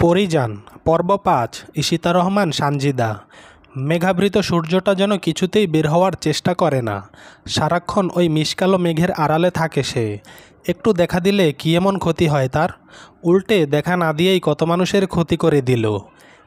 পরিযান পর্ব ৫ ঈশিতা রহমান সানজিদা। মেঘাবৃত সূর্যটা যেন কিছুতেই বের হওয়ার চেষ্টা করে না। সারাক্ষণ ওই মিশকালো মেঘের আড়ালে থাকে সে। একটু দেখা দিলে কি এমন ক্ষতি হয় তার? উল্টে দেখা না দিয়েই কত মানুষের ক্ষতি করে দিল।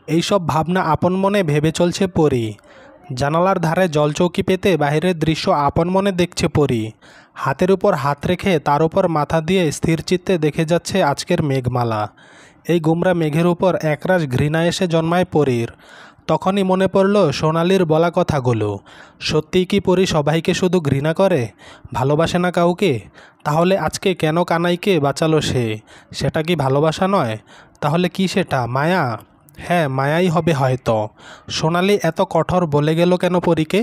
এইসব ভাবনা আপন মনে ভেবে চলছে পরি। জানালার ধারে জলচৌকি পেতে বাহিরের দৃশ্য আপন মনে দেখছে পরি। হাতের উপর হাত রেখে তার উপর মাথা দিয়ে স্থির চিত্তে দেখে যাচ্ছে আজকের মেঘমালা। এই গুমরা মেঘের উপর একরাশ ঘৃণা এসে জন্মায় পরীর। তখনই মনে পড়ল সোনালির বলা কথাগুলো। সত্যিই কি পরী সবাইকে শুধু ঘৃণা করে, ভালোবাসে না কাউকে? তাহলে আজকে কেন কানাইকে বাঁচালো সে? সেটা কি ভালোবাসা নয়? তাহলে কি সেটা মায়া? হ্যাঁ, মায়াই হবে হয়তো। সোনালি এত কঠোর বলে গেল কেন পরীকে?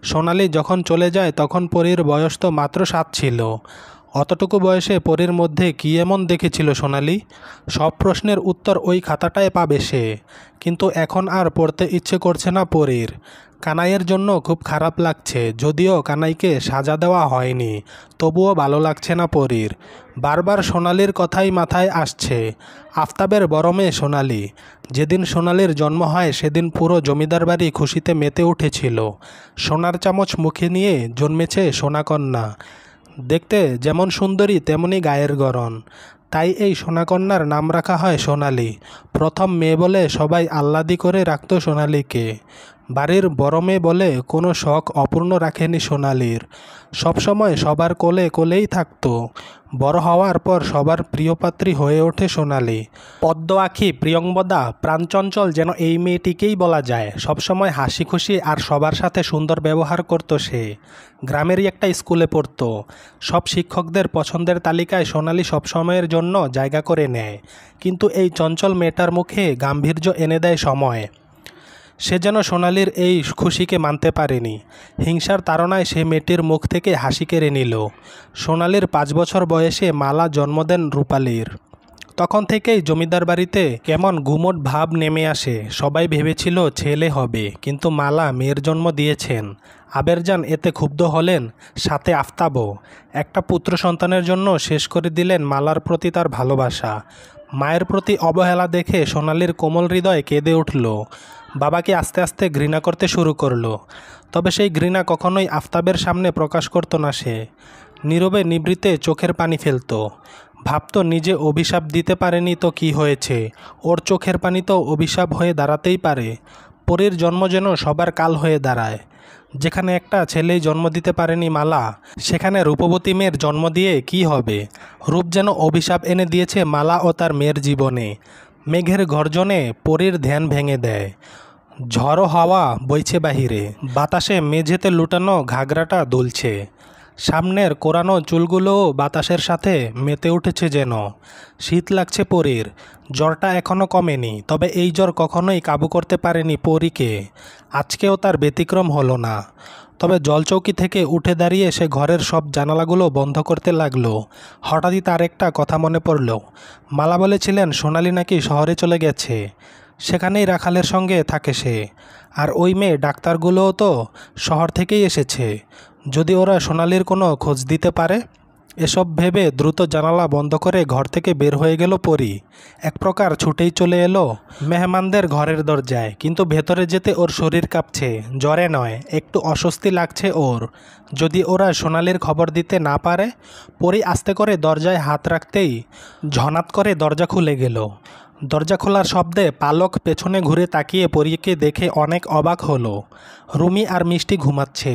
সোনালি যখন চলে যায় তখন পরীর বয়স তো মাত্র ৭ ছিল। অতটুকু বয়সে পরীর মধ্যে কী এমন দেখেছিল সোনালি? সব প্রশ্নের উত্তর ওই খাতাটায় পাবে সে। কিন্তু এখন আর পড়তে ইচ্ছে করছে না পরীর। কানাইয়ের জন্য খুব খারাপ লাগছে, যদিও কানাইকে সাজা দেওয়া হয়নি, তবুও ভালো লাগছে না পরীর। বারবার সোনালির কথাই মাথায় আসছে। আফতাবের বড় মেয়ে সোনালি। যেদিন সোনালির জন্ম হয় সেদিন পুরো জমিদার বাড়ি খুশিতে মেতে উঠেছিল। সোনার চামচ মুখে নিয়ে জন্মেছে সোনাকন্যা। দেখতে যেমন সুন্দরী তেমনি গায়ের গড়ন। তাই এই সোনাকন্যার নাম রাখা হয় সোনালি। প্রথম মেয়ে বলে সবাই আহ্লাদি করে রাখত সোনালিকে। বাড়ির বড় মেয়ে বলে কোনো শখ অপূর্ণ রাখেনি সোনালির। সবসময় সবার কোলে কোলেই থাকতো। বড় হওয়ার পর সবার প্রিয়পাত্রী হয়ে ওঠে সোনালি। পদ্ম আঁখি প্রিয়ংবদা প্রাণচঞ্চল যেন এই মেয়েটিকেই বলা যায়। সবসময় হাসি খুশি আর সবার সাথে সুন্দর ব্যবহার করত সে। গ্রামেরই একটা স্কুলে পড়তো। সব শিক্ষকদের পছন্দের তালিকায় সোনালি সবসময়ের জন্য জায়গা করে নেয়। কিন্তু এই চঞ্চল মেয়েটার মুখে গাম্ভীর্য এনে দেয় সময়। সে যেন সোনালির এই খুশিকে মানতে পারেনি। হিংসার তাড়নায় সে মেয়েটির মুখ থেকে হাসি কেড়ে নিল। সোনালির ৫ বছর বয়সে মালা জন্ম দেন রূপালীর। তখন থেকেই জমিদার বাড়িতে কেমন গুমোট ভাব নেমে আসে। সবাই ভেবেছিল ছেলে হবে, কিন্তু মালা মেয়ের জন্ম দিয়েছেন। আবেরজান এতে ক্ষুব্ধ হলেন, সাথে আফতাবও। একটা পুত্র সন্তানের জন্য শেষ করে দিলেন মালার প্রতি তার ভালোবাসা। মায়ের প্রতি অবহেলা দেখে সোনালির কোমল হৃদয় কেঁদে উঠল। বাবাকে আস্তে আস্তে ঘৃণা করতে শুরু করলো। তবে সেই ঘৃণা কখনোই আফতাবের সামনে প্রকাশ করত না সে। নীরবে নিভৃতে চোখের পানি ফেলত। ভাবতো নিজে অভিশাপ দিতে পারেনি তো কি হয়েছে, ওর চোখের পানি তো অভিশাপ হয়ে দাঁড়াতেই পারে। পরীর জন্ম যেন সবার কাল হয়ে দাঁড়ায়। যেখানে একটা ছেলেই জন্ম দিতে পারেনি মালা, সেখানে রূপবতী মেয়ের জন্ম দিয়ে কি হবে? রূপ যেন অভিশাপ এনে দিয়েছে মালা ও তার মেয়ের জীবনে। মেঘের গর্জনে পরীর ধ্যান ভেঙে দেয়। ঝড়ো হাওয়া বইছে বাহিরে, বাতাসে মেঝেতে লুটানো ঘাগরাটা দুলছে। সামনের কোরানো চুলগুলোও বাতাসের সাথে মেতে উঠেছে যেন। শীত লাগছে পরীর। জ্বরটা এখনও কমেনি, তবে এই জ্বর কখনোই কাবু করতে পারেনি পরীকে। আজকেও তার ব্যতিক্রম হলো না। তবে জলচৌকি থেকে উঠে দাঁড়িয়ে সে ঘরের সব জানালাগুলো বন্ধ করতে লাগলো। হঠাৎই তার একটা কথা মনে পড়ল। মালা বলেছিলেন সোনালি নাকি শহরে চলে গেছে। সেখানেই রাখালের সঙ্গে থাকে সে। আর ওই মেয়ে ডাক্তারগুলোও তো শহর থেকেই এসেছে। যদি ওরা সোনালির কোনো খোঁজ দিতে পারে। এসব ভেবে দ্রুত জানালা বন্ধ করে ঘর থেকে বের হয়ে গেল পরী। এক প্রকার ছুটেই চলে এলো মেহমানদের ঘরের দরজায়। কিন্তু ভেতরে যেতে ওর শরীর কাঁপছে, জ্বরে নয়, একটু অস্বস্তি লাগছে ওর। যদি ওরা সোনালির খবর দিতে না পারে। পরী আস্তে করে দরজায় হাত রাখতেই ঝনাত করে দরজা খুলে গেল। দরজা খোলার শব্দে পালক পেছনে ঘুরে তাকিয়ে পরীকে দেখে অনেক অবাক হলো। রুমি আর মিষ্টি ঘুমাচ্ছে।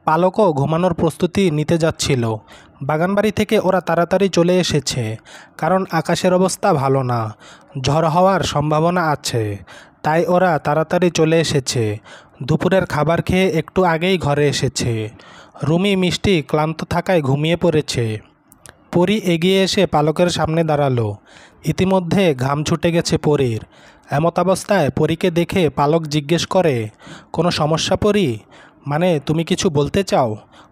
পালকও ঘুমানোর প্রস্তুতি নিতে যাচ্ছিল। বাগানবাড়ি থেকে ওরা তাড়াতাড়ি চলে এসেছে, কারণ আকাশের অবস্থা ভালো না, ঝড় হওয়ার সম্ভাবনা আছে। তাই ওরা তাড়াতাড়ি চলে এসেছে। দুপুরের খাবার খেয়ে একটু আগেই ঘরে এসেছে। রুমি মিষ্টি ক্লান্ত থাকায় ঘুমিয়ে পড়েছে। পরী এগিয়ে এসে পালকের সামনে দাঁড়ালো। ইতিমধ্যে ঘাম ছুটে গেছে পরীর। এমতাবস্থায় পরীকে দেখে পালক জিজ্ঞেস করে, কোনো সমস্যা পরী? মানে তুমি কিছু বলতে চাও?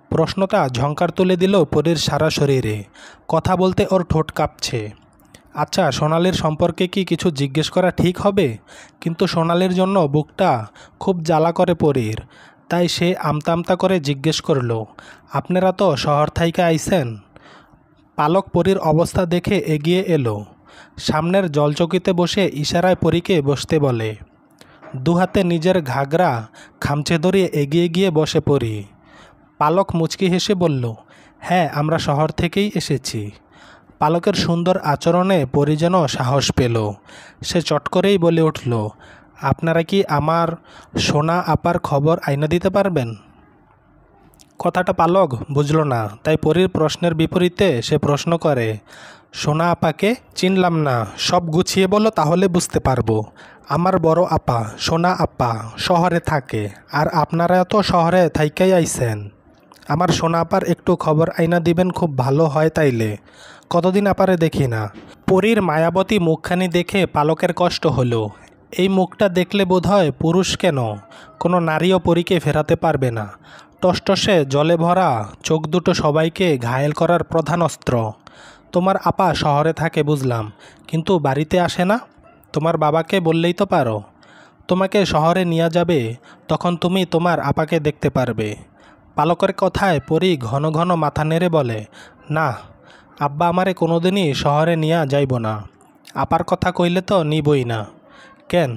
প্রশ্নটা ঝংকার তুলে দিল পরীর সারা শরীরে। কথা বলতে ওর ঠোঁট কাঁপছে। আচ্ছা, সোনালির সম্পর্কে কি কিছু জিজ্ঞেস করা ঠিক হবে? কিন্তু সোনালির জন্য বুকটা খুব জ্বালা করে পরীর। তাই সে আমতা আমতা করে জিজ্ঞেস করলো, আপনারা তো শহর থাইকা আইছেন? পালক পরীর অবস্থা দেখে এগিয়ে এলো। সামনের জলচকিতে বসে ইশারায় পরীকে বসতে বলে। দুহাতে নিজের ঘাগরা খামচে ধরিয়ে এগিয়ে গিয়ে বসে পড়ি। পালক মুচকি হেসে বলল, হ্যাঁ, আমরা শহর থেকেই এসেছি। পালকের সুন্দর আচরণে পরি যেন সাহস পেল। সে চট করেই বলে উঠল, আপনারা কি আমার সোনা আপার খবর আইনা দিতে পারবেন? কথাটা পালক বুঝল না, তাই পরীর প্রশ্নের বিপরীতে সে প্রশ্ন করে, সোনা আপাকে চিনলাম না, সব গুছিয়ে বলো, তাহলে বুঝতে পারবো। আমার বড় আপা সোনা আপা শহরে থাকে, আর আপনারা তো শহরে থাইকাই আইছেন। আমার সোনা আপার একটু খবর আইনা দিবেন, খুব ভালো হয় তাইলে। কতদিন আপারে দেখি না। পরীর মায়াবতী মুখখানি দেখে পালকের কষ্ট হলো। এই মুখটা দেখলে বোধহয় পুরুষ কেন, কোনো নারীও পরীকে ফেরাতে পারবে না। টসটসে জলে ভরা চোখ দুটো সবাইকে ঘায়েল করার প্রধান অস্ত্র। তোমার আপা শহরে থাকে বুঝলাম, কিন্তু বাড়িতে আসে না? তোমার বাবাকে বললেই তো পারো, তোমাকে শহরে নিয়ে যাবে, তখন তুমি তোমার আপাকে দেখতে পারবে। পালকের কথায় পরী ঘন ঘন মাথা নেড়ে বলে, না, আব্বা আমারে কোনোদিনই শহরে নিয়ে যাইব না। আপার কথা কইলে তো নিবই না। কেন,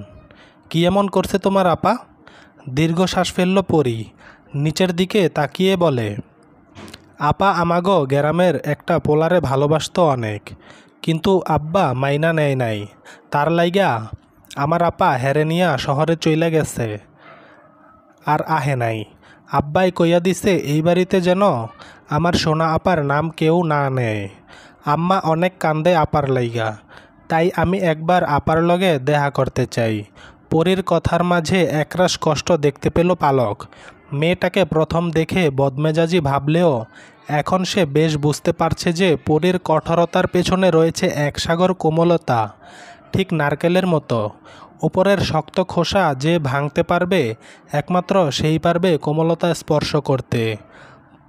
কি এমন করছে তোমার আপা? দীর্ঘশ্বাস ফেলল পরী। নিচের দিকে তাকিয়ে বলে, আপা আমাগো গ্রামের একটা পোলারে ভালোবাসতো অনেক, কিন্তু আব্বা মাইনা নেয় নাই। তার লাইগা আমার আপা হেরে নিয়া শহরে চইলা গেছে, আর আহে নাই। আব্বাই কইয়া দিছে এই বাড়িতে যেন আমার সোনা আপার নাম কেউ না নেয়। আম্মা অনেক কান্দে আপার লাইগা, তাই আমি একবার আপার লগে দেখা করতে চাই। পরীর কথার মাঝে একরাশ কষ্ট দেখতে পেল পালক। মেয়েটাকে প্রথম দেখে বদমেজাজি ভাবলেও এখন সে বেশ বুঝতে পারছে যে পরীর কঠোরতার পেছনে রয়েছে এক সাগর কোমলতা, ঠিক নারকেলের মতো। উপরের শক্ত খোসা যে ভাঙতে পারবে, একমাত্র সেই পারবে কোমলতা স্পর্শ করতে।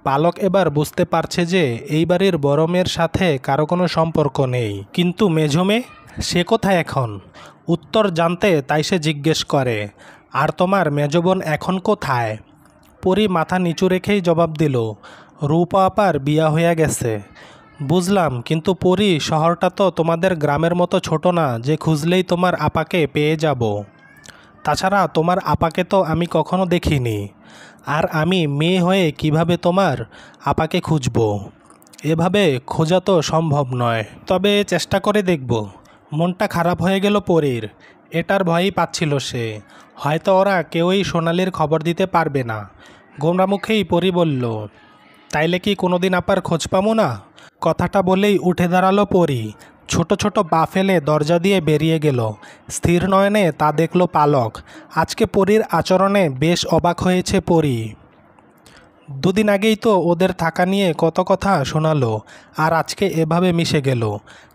পালক এবার বুঝতে পারছে যে এই বাড়ির বড় মেয়ের সাথে কারো কোনো সম্পর্ক নেই। কিন্তু মেঝো মেয়ে, সে কোথায় এখন? উত্তর জানতে তাই সে জিজ্ঞেস করে, আর তোমার মেজো বোন এখন কোথায়? পরী মাথা নিচু রেখেই জবাব দিল, রূপা আপার বিয়া হইয়া গেছে। বুঝলাম, কিন্তু পরী শহরটা তো তোমাদের গ্রামের মতো ছোট না যে খুঁজলেই তোমার আপাকে পেয়ে যাব। তাছাড়া তোমার আপাকে তো আমি কখনো দেখিনি, আর আমি মেয়ে হয়ে কিভাবে তোমার আপাকে খুঁজব? এভাবে খোঁজা তো সম্ভব নয়, তবে চেষ্টা করে দেখব। মনটা খারাপ হয়ে গেল পরীর। এটার ভয়ই পাচ্ছিল সে, হয়তো ওরা কেউই সোনালির খবর দিতে পারবে না। গোমরা মুখেই পরী বলল, তাইলে কি কোনোদিন আপার খোঁজ পাবো না? কথাটা বলেই উঠে দাঁড়ালো পরী। ছোট ছোট পা ফেলে দরজা দিয়ে বেরিয়ে গেল। স্থির নয়নে তা দেখল পালক। আজকে পরীর আচরণে বেশ অবাক হয়েছে পরী। দুদিন আগেই তো ওদের থাকা নিয়ে কত কথা শোনালো, আর আজকে এভাবে মিশে গেল।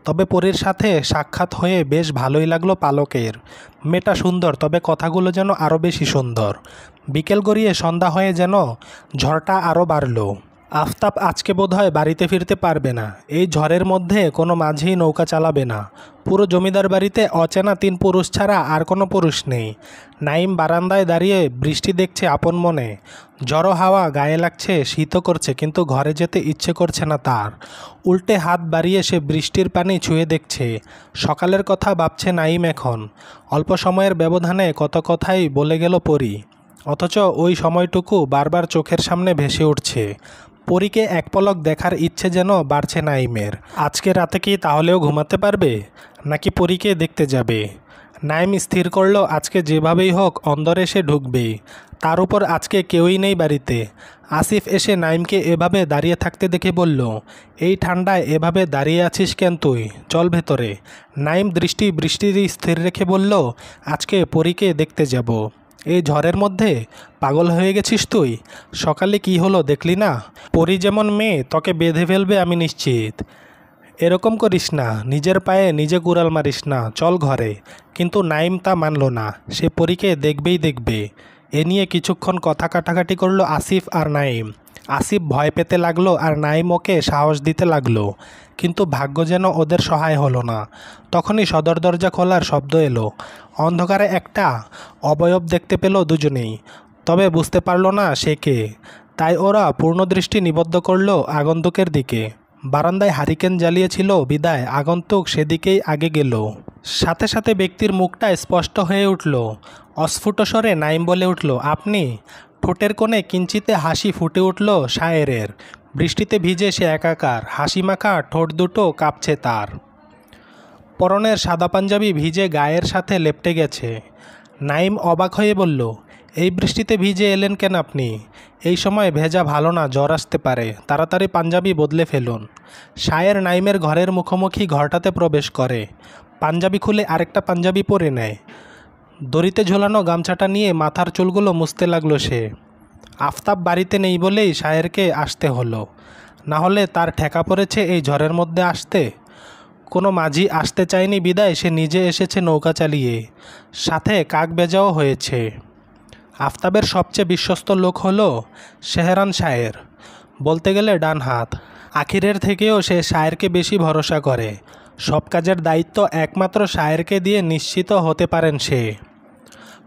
তবে পরীর সাথে সাক্ষাৎ হয়ে বেশ ভালোই লাগলো পালকের। মেয়েটা সুন্দর, তবে কথাগুলো যেন আরও বেশি সুন্দর। বিকেল গড়িয়ে সন্ধ্যা হয়ে যেন ঝড়টা আরও বাড়ল। আফতাব আজকে বোধহয় বাড়িতে ফিরতে পারবে না। এই ঝড়ের মধ্যে কোনো মাঝিই নৌকা চালাবে না। পুরো জমিদার বাড়িতে অচেনা 3 পুরুষ ছাড়া আর কোনো পুরুষ নেই। নাইম বারান্দায় দাঁড়িয়ে বৃষ্টি দেখছে আপন মনে। ঝড়ো হাওয়া গায়ে লাগছে, শীতও করছে, কিন্তু ঘরে যেতে ইচ্ছে করছে না তার। উল্টে হাত বাড়িয়ে সে বৃষ্টির পানি ছুঁয়ে দেখছে। সকালের কথা ভাবছে নাইম এখন। অল্প সময়ের ব্যবধানে কত কথাই বলে গেল পরী, অথচ ওই সময়টুকু বারবার চোখের সামনে ভেসে উঠছে। পরীকে এক পলক দেখার ইচ্ছে যেন বাড়ছে নাইমের। আজকে রাতে কি তাহলেও ঘুমাতে পারবে, নাকি পরীকে দেখতে যাবে? নাইম স্থির করলো আজকে যেভাবেই হোক অন্দরে সে ঢুকবেই। তার উপর আজকে কেউই নেই বাড়িতে। আসিফ এসে নাইমকে এভাবে দাঁড়িয়ে থাকতে দেখে বলল, এই ঠান্ডায় এভাবে দাঁড়িয়ে আছিস কেন তুই? চল ভেতরে। নাইম দৃষ্টি বৃষ্টির স্থির রেখে বলল, আজকে পরীকে দেখতে যাব। এই ঝড়ের মধ্যে পাগল হয়ে গেছিস তুই? সকালে কি হলো দেখলি না? পরী যেমন মেয়ে, তোকে বেঁধে ফেলবে আমি নিশ্চিত। এরকম করিস না, নিজের পায়ে নিজে কুড়াল মারিস না, চল ঘরে। কিন্তু নাইম তা মানল না, সে পরীকে দেখবেই দেখবে। এ নিয়ে কিছুক্ষণ কথা কাটাকাটি করলো আসিফ আর নাইম। আসিফ ভয় পেতে লাগলো আর নাইম ওকে সাহস দিতে লাগলো, কিন্তু ভাগ্য যেন ওদের সহায় হলো না। তখনই সদর দরজা খোলার শব্দ এলো। অন্ধকারে একটা অবয়ব দেখতে পেল দুজনেই, তবে বুঝতে পারল না সে কে। তাই ওরা পূর্ণ দৃষ্টি নিবদ্ধ করলো আগন্তুকের দিকে। বারান্দায় হারিকেন জ্বালিয়েছিল বিদায় আগন্তুক সেদিকেই আগে গেল। সাথে সাথে ব্যক্তির মুখটা স্পষ্ট হয়ে উঠল। অস্ফুট স্বরে নাইম বলে উঠল, আপনি? ঠোঁটের কোণে কিঞ্চিতে হাসি ফুটে উঠল শায়েরের। বৃষ্টিতে ভিজে সে একাকার, হাসি মাখা ঠোঁট দুটো কাঁপছে তার। পরনের সাদা পাঞ্জাবি ভিজে গায়ের সাথে লেপটে গেছে। নাইম অবাক হয়ে বলল, এই বৃষ্টিতে ভিজে এলেন কেন আপনি? এই সময় ভেজা ভালো না, জ্বর আসতে পারে, তাড়াতাড়ি পাঞ্জাবি বদলে ফেলুন। শায়ের নাইমের ঘরের মুখোমুখি ঘরটাতে প্রবেশ করে। পাঞ্জাবি খুলে আরেকটা পাঞ্জাবি পরে নেয়। দড়িতে ঝোলানো গামছাটা নিয়ে মাথার চুলগুলো মুছতে লাগলো সে। আফতাব বাড়িতে নেই বলেই শায়েরকে আসতে হলো, না হলে তার ঠেকা পড়েছে এই ঝড়ের মধ্যে আসতে। কোনো মাঝি আসতে চায়নি বিদায় সে নিজে এসেছে নৌকা চালিয়ে, সাথে কাক বেজাও হয়েছে। আফতাবের সবচেয়ে বিশ্বস্ত লোক হলো শেহরান শায়ের, বলতে গেলে ডান হাত। আখিরের থেকেও সে শায়েরকে বেশি ভরসা করে। সব কাজের দায়িত্ব একমাত্র শায়েরকে দিয়ে নিশ্চিত হতে পারেন সে।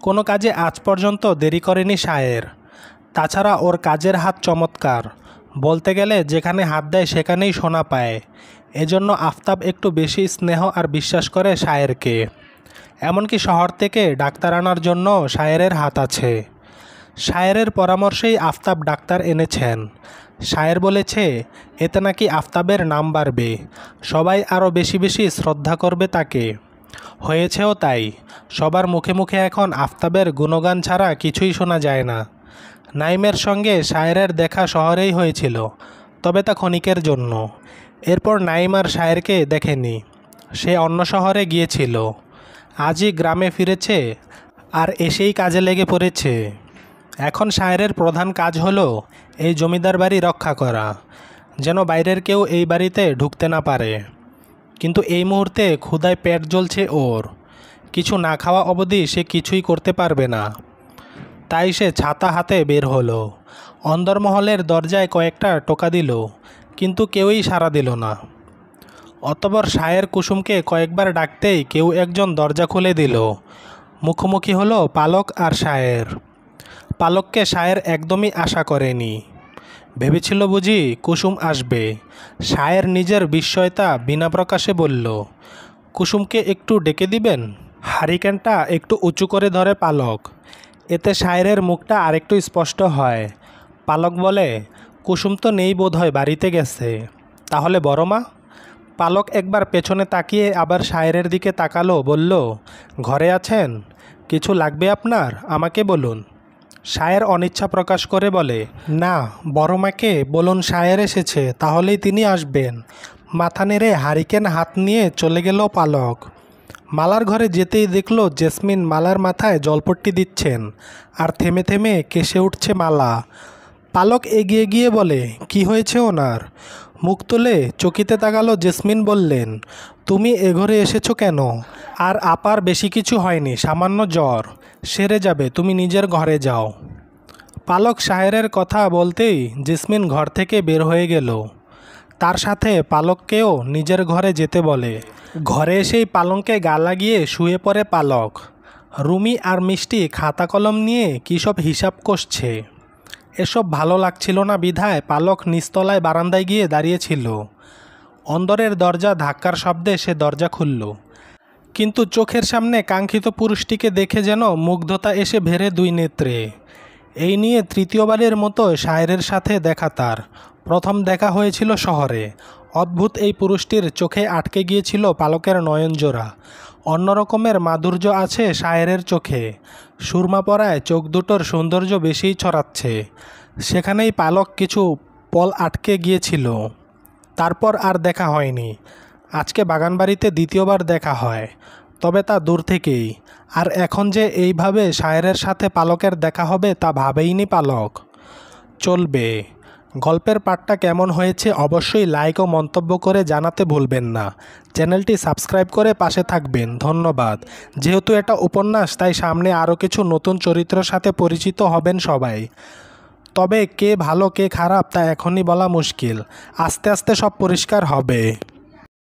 কোনো কাজে আজ পর্যন্ত দেরি করেনি শায়ের। তাছাড়া ওর কাজের হাত চমৎকার, বলতে গেলে যেখানে হাত দেয় সেখানেই সোনা পায়। এজন্য আফতাব একটু বেশি স্নেহ আর বিশ্বাস করে শায়েরকে। এমনকি শহর থেকে ডাক্তার আনার জন্য শায়েরের হাত আছে। শায়েরের পরামর্শেই আফতাব ডাক্তার এনেছেন। শায়ের বলেছে এতে নাকি আফতাবের নাম বাড়বে, সবাই আরও বেশি বেশি শ্রদ্ধা করবে তাকে। হয়েছেও তাই। সবার মুখে মুখে এখন আফতাবের গুণগান ছাড়া কিছুই শোনা যায় না। নাইমের সঙ্গে শায়েরের দেখা শহরেই হয়েছিল, তবে তা ক্ষণিকের জন্য। এরপর নাইম আর শায়েরকে দেখেনি, সে অন্য শহরে গিয়েছিল। আজই গ্রামে ফিরেছে আর এসেই কাজে লেগে পড়েছে। এখন শায়েরের প্রধান কাজ হলো এই জমিদার বাড়ি রক্ষা করা, যেন বাইরের কেউ এই বাড়িতে ঢুকতে না পারে। কিন্তু এই মুহূর্তে ক্ষুধায় পেট জ্বলছে ওর, কিছু না খাওয়া অবধি সে কিছুই করতে পারবে না। তাই সে ছাতা হাতে বের হলো। অন্দরমহলের দরজায় কয়েকটা টোকা দিল, কিন্তু কেউই সাড়া দিল না। অতঃপর শায়ের কুসুমকে কয়েকবার ডাকতেই কেউ একজন দরজা খুলে দিল। মুখোমুখি হলো পালক আর শায়ের। পালককে শায়ের একদমই আশা করেনি। ভেবেছিল বুঝি কুসুম আসবে। শায়ের নিজের বিস্ময়তা বিনা প্রকাশে বলল, কুসুমকে একটু ডেকে দিবেন? হারিকেনটা একটু উঁচু করে ধরে পালক, এতে শায়েরের মুখটা আরেকটু স্পষ্ট হয়। পালক বলে, কুসুম তো নেই বোধহয়, বাড়িতে গেছে। তাহলে বড় মা? পালক একবার পেছনে তাকিয়ে আবার শায়েরের দিকে তাকালো, বলল, ঘরে আছেন? কিছু লাগবে আপনার? আমাকে বলুন। শায়ের অনিচ্ছা প্রকাশ করে বলে, না, বড় মাকে বলুন শায়ের এসেছে, তাহলেই তিনি আসবেন। মাথা নেড়ে হারিকেন হাত নিয়ে চলে গেল পালক। মালার ঘরে যেতেই দেখল জেসমিন মালার মাথায় জলপট্টি দিচ্ছেন, আর থেমে থেমে কেসে উঠছে মালা। পালক এগিয়ে গিয়ে বলে, কি হয়েছে ওনার? মুখ তুলে চকিতে তাকালো জেসমিন, বললেন, তুমি এ ঘরে এসেছো কেন? আর আপার বেশি কিছু হয়নি, সামান্য জ্বর, সেরে যাবে, তুমি নিজের ঘরে যাও। পালক শায়েরের কথা বলতেই জেসমিন ঘর থেকে বের হয়ে গেল। তার সাথে পালককেও নিজের ঘরে যেতে বলে। ঘরে এসেই পালঙ্কে গা লাগিয়ে শুয়ে পড়ে পালক। রুমি আর মিষ্টি খাতা কলম নিয়ে কী সব হিসাব কষছে। এসব ভালো লাগছিল না বিধায় পালক নিচতলায় বারান্দায় গিয়ে দাঁড়িয়েছিল। অন্দরের দরজা ধাক্কার শব্দে সে দরজা খুলল, কিন্তু চোখের সামনে কাঙ্ক্ষিত পুরুষটিকে দেখে যেন মুগ্ধতা এসে ভেড়ে দুই নেত্রে। এই নিয়ে তৃতীয়বারের মতো শায়েরের সাথে দেখা তার। প্রথম দেখা হয়েছিল শহরে। অদ্ভুত এই পুরুষটির চোখে আটকে গিয়েছিল পালকের নয়নজোড়া। অন্যরকমের মাধুর্য আছে শায়েরের চোখে। সুরমা পরায় চোখ দুটোর সৌন্দর্য বেশিই ছড়াচ্ছে। সেখানেই পালক কিছু পল আটকে গিয়েছিল। তারপর আর দেখা হয়নি। আজকে বাগানবাড়িতে দ্বিতীয়বার দেখা হয়, তবে তা দূর থেকেই। আর এখন যে এইভাবে শায়েরের সাথে পালকের দেখা হবে তা ভাবেইনি পালক। চলবে। গল্পের পাঠটা কেমন হয়েছে অবশ্যই লাইক ও মন্তব্য করে জানাতে ভুলবেন না। চ্যানেলটি সাবস্ক্রাইব করে পাশে থাকবেন। ধন্যবাদ। যেহেতু এটা উপন্যাস, তাই সামনে আরও কিছু নতুন চরিত্রের সাথে পরিচিত হবেন সবাই। তবে কে ভালো কে খারাপ তা এখনই বলা মুশকিল, আস্তে আস্তে সব পরিষ্কার হবে।